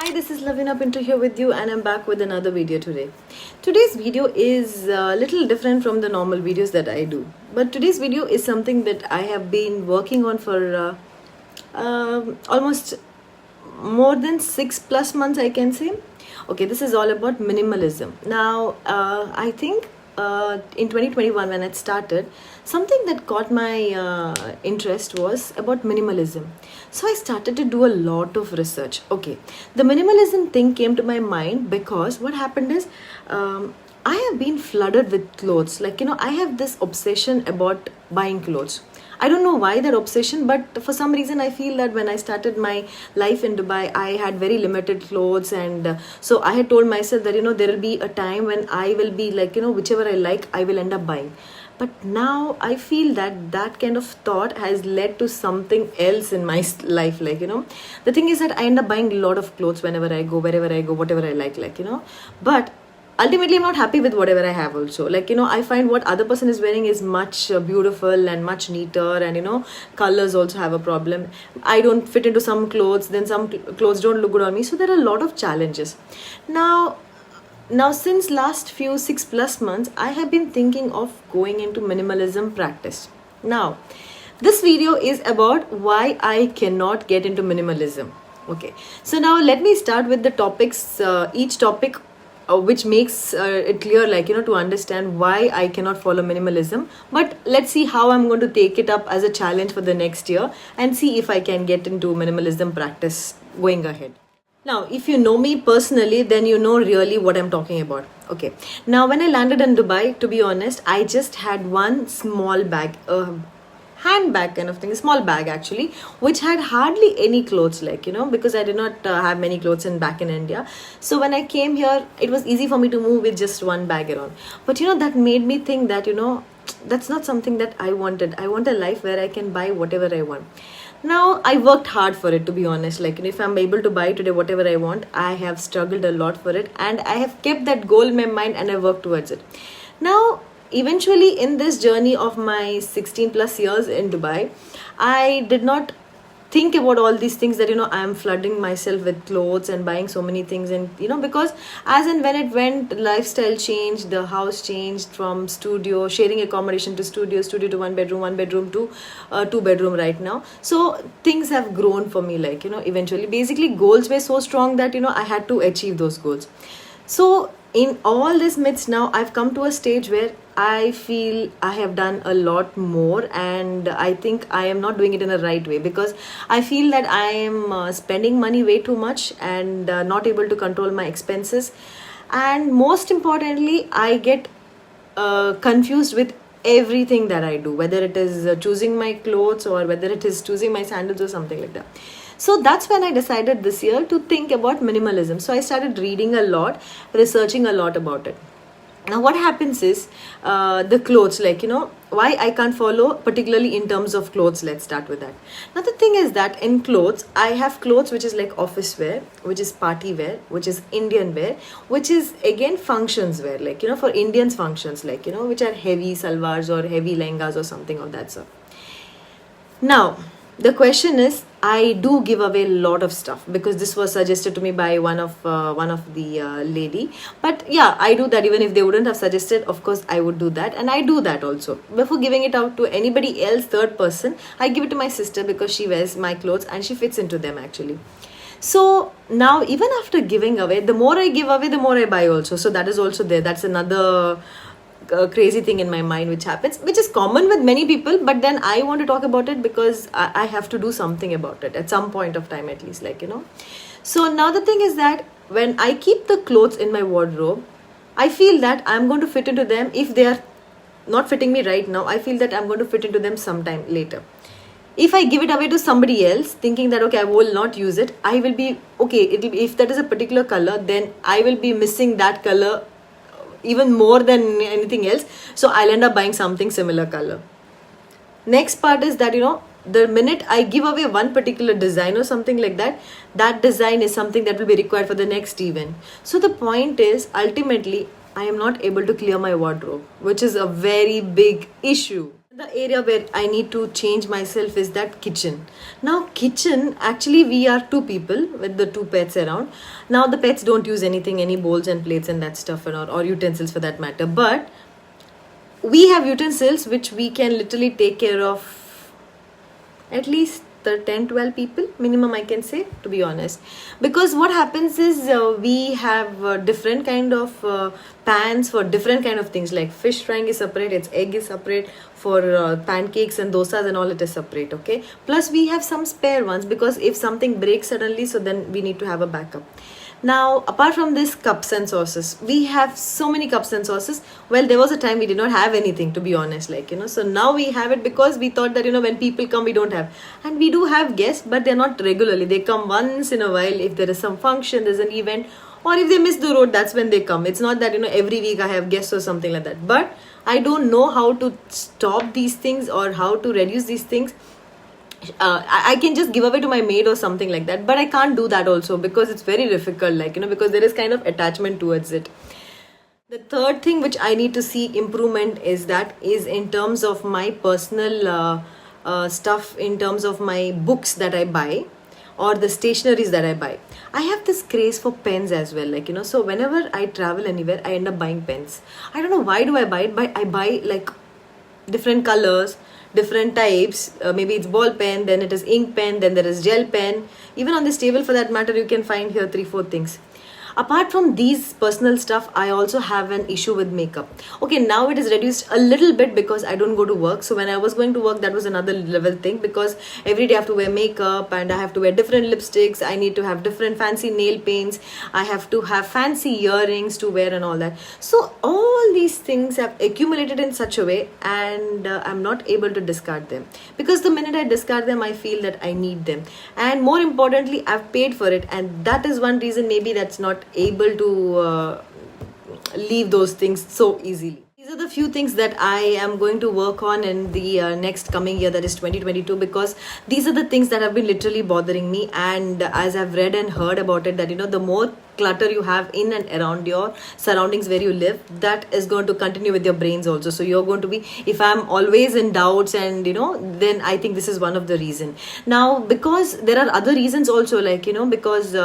Hi, this is Lavina Pinto here with you, and I'm back with another video today. Today's video is a little different from the normal videos that I do. But today's video is something that I have been working on for almost more than 6+ months, I can say. Okay, this is all about minimalism. Now, I think in 2021 when it started, something that caught my interest was about minimalism. So I started to do a lot of research. Okay, the minimalism thing came to my mind because what happened is I have been flooded with clothes. I have this obsession about buying clothes. I don't know why that obsession, but for some reason I feel that when I started my life in Dubai, I had very limited clothes, and so I had told myself that there will be a time when I will be whichever I like, I will end up buying. But now I feel that that kind of thought has led to something else in my life. The thing is that I end up buying a lot of clothes whenever I go, wherever I go, whatever I like. But ultimately I'm not happy with whatever I have also. I find what other person is wearing is much beautiful and much neater, and colors also have a problem. I don't fit into some clothes, then some clothes don't look good on me, so there are a lot of challenges. Now since last few 6+ months I have been thinking of going into minimalism practice. Now this video is about why I cannot get into minimalism. Okay, so now let me start with the topics, each topic which makes it clear, to understand why I cannot follow minimalism. But let's see how I'm going to take it up as a challenge for the next year and see if I can get into minimalism practice going ahead. Now, if you know me personally, then you know really what I'm talking about. Okay. Now, when I landed in Dubai, to be honest, I just had one small bag, handbag kind of thing, a small bag actually, which had hardly any clothes, because I did not have many clothes back in India. So when I came here, it was easy for me to move with just one bag around. But that made me think that that's not something that I wanted. I want a life where I can buy whatever I want. Now I worked hard for it, to be honest. If I'm able to buy today whatever I want, I have struggled a lot for it, and I have kept that goal in my mind and I worked towards it. Now eventually in this journey of my 16+ years in Dubai, I did not think about all these things that I am flooding myself with clothes and buying so many things, and because as and when it went, lifestyle changed, the house changed from studio, sharing accommodation, to studio to one bedroom to 2 bedroom right now. So things have grown for me, eventually basically goals were so strong that I had to achieve those goals. So in all this midst, now I've come to a stage where I feel I have done a lot more, and I think I am not doing it in a right way, because I feel that I am spending money way too much and not able to control my expenses. And most importantly, I get confused with everything that I do, whether it is choosing my clothes or whether it is choosing my sandals or something like that. So that's when I decided this year to think about minimalism. So I started reading a lot, researching a lot about it. Now what happens is the clothes, why I can't follow, particularly in terms of clothes. Let's start with that. Now the thing is that in clothes, I have clothes which is like office wear, which is party wear, which is Indian wear, which is again functions wear, for Indians functions, which are heavy salwars or heavy lehengas or something of that sort. Now the question is, I do give away a lot of stuff because this was suggested to me by one of the lady. But yeah, I do that. Even if they wouldn't have suggested, of course I would do that, and I do that also. Before giving it out to anybody else, third person, I give it to my sister because she wears my clothes and she fits into them actually. So now even after giving away, the more I give away, the more I buy also. So that is also there. That's another crazy thing in my mind which happens, which is common with many people, but then I want to talk about it because I have to do something about it at some point of time, at least, So now the thing is that when I keep the clothes in my wardrobe, I feel that I'm going to fit into them. If they are not fitting me right now, I feel that I'm going to fit into them sometime later. If I give it away to somebody else thinking that okay, I will not use it, I will be okay, it'll be, if that is a particular color, then I will be missing that color even more than anything else, so I'll end up buying something similar color. Next part is that the minute I give away one particular design or something like that, that design is something that will be required for the next event. So the point is, ultimately I am not able to clear my wardrobe, which is a very big issue. The area where I need to change myself is that kitchen. Now kitchen, actually we are two people with the two pets around. Now the pets don't use anything, any bowls and plates and that stuff, or utensils for that matter, but we have utensils which we can literally take care of at least the 10-12 people minimum, I can say, to be honest. Because what happens is, we have different kind of pans for different kind of things, like fish frying is separate, its egg is separate, for pancakes and dosas and all, it is separate. Okay, plus we have some spare ones, because if something breaks suddenly, so then we need to have a backup. Now, apart from this, cups and sauces, we have so many cups and sauces. Well, there was a time we did not have anything, to be honest, so now we have it, because we thought that, when people come, we don't have. And we do have guests, but they're not regularly. They come once in a while if there is some function, there's an event, or if they miss the road, that's when they come. It's not that, every week I have guests or something like that. But I don't know how to stop these things or how to reduce these things. I can just give away to my maid or something like that, but I can't do that also, because it's very difficult, because there is kind of attachment towards it. The third thing which I need to see improvement is in terms of my personal stuff, in terms of my books that I buy, or the stationaries that I buy. I have this craze for pens as well, so whenever I travel anywhere, I end up buying pens. I don't know why do I buy it, but I buy like different colors, different types. Maybe it's ball pen, then it is ink pen, then there is gel pen. Even on this table, for that matter, you can find here 3-4 things. Apart from these personal stuff, I also have an issue with makeup. Okay, now it is reduced a little bit because I don't go to work. So when I was going to work, that was another level thing, because every day I have to wear makeup and I have to wear different lipsticks. I need to have different fancy nail paints. I have to have fancy earrings to wear and all that. So all these things have accumulated in such a way, and I'm not able to discard them, because the minute I discard them, I feel that I need them. And more importantly, I've paid for it, and that is one reason maybe that's not able to leave those things so easily. These are the few things that I am going to work on in the next coming year, that is 2022, because these are the things that have been literally bothering me. And as I've read and heard about it, that the more clutter you have in and around your surroundings where you live, that is going to continue with your brains also. So you're going to be, if I'm always in doubts, and then I think this is one of the reason. Now, because there are other reasons also, because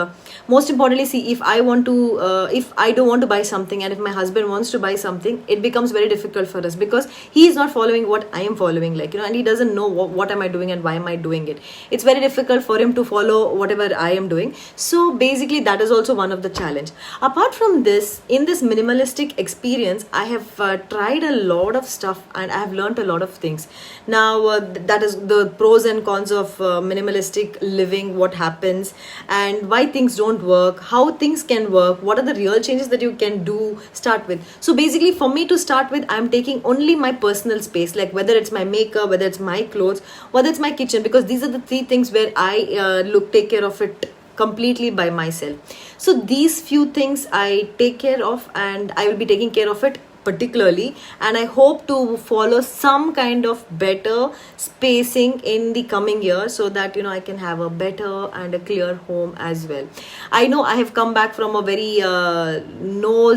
most importantly, see, if I don't want to buy something, and if my husband wants to buy something, it becomes very difficult for us, because he is not following what I am following, and he doesn't know what am I doing and why am I doing it. It's very difficult for him to follow whatever I am doing. So basically, that is also one of the challenge. Apart from this, in this minimalistic experience, I have tried a lot of stuff, and I have learned a lot of things. Now, that is the pros and cons of minimalistic living, what happens and why things don't work, how things can work, what are the real changes that you can do, start with. So basically, for me to start with, I'm taking only my personal space, like whether it's my makeup, whether it's my clothes, whether it's my kitchen, because these are the three things where I take care of it completely by myself. So these few things I take care of, and I will be taking care of it particularly, and I hope to follow some kind of better spacing in the coming year, so that I can have a better and a clear home as well. I know I have come back from a very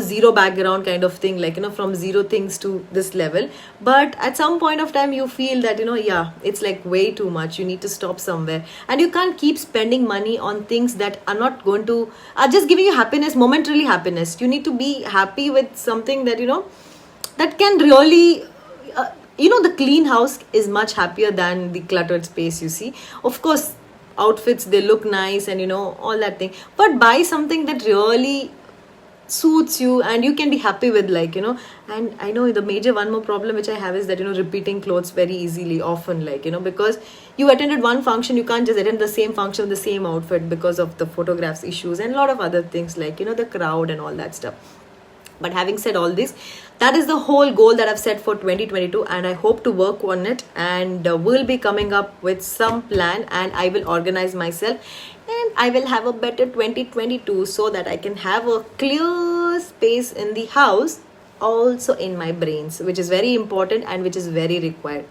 zero background kind of thing, from zero things to this level, but at some point of time you feel that it's like way too much. You need to stop somewhere, and you can't keep spending money on things that are not going to are just giving you happiness, momentarily happiness. You need to be happy with something that that can really the clean house is much happier than the cluttered space, you see. Of course, outfits, they look nice, and all that thing, but buy something that really suits you and you can be happy with, and I know the major one more problem which I have is that repeating clothes very easily, often, because you attended one function, you can't just attend the same function, the same outfit, because of the photographs issues and a lot of other things, the crowd and all that stuff. But having said all this, that is the whole goal that I've set for 2022, and I hope to work on it, and we'll be coming up with some plan, and I will organize myself, and I will have a better 2022, so that I can have a clear space in the house, also in my brains, which is very important and which is very required.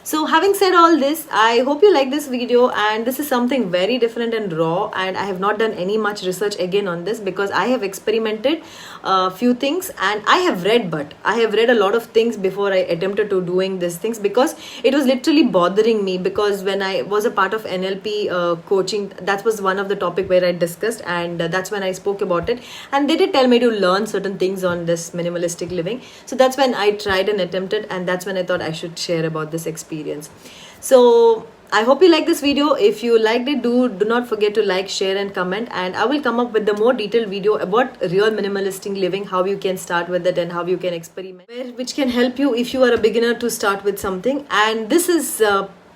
So having said all this, I hope you like this video, and this is something very different and raw, and I have not done any much research again on this because I have experimented a few things, and I have read, but I have read a lot of things before I attempted to doing these things because it was literally bothering me. Because when I was a part of NLP coaching, that was one of the topic where I discussed, and that's when I spoke about it, and they did tell me to learn certain things on this minimalistic living. So that's when I tried and attempted, and that's when I thought I should share about this experience. So I hope you like this video. If you liked it, do not forget to like, share and comment, and I will come up with the more detailed video about real minimalistic living, how you can start with it and how you can experiment, which can help you if you are a beginner to start with something. And this is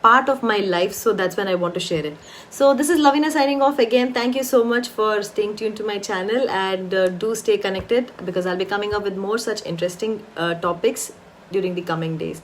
part of my life, so that's when I want to share it. So this is Lavina signing off again. Thank you so much for staying tuned to my channel, and do stay connected because I'll be coming up with more such interesting topics during the coming days.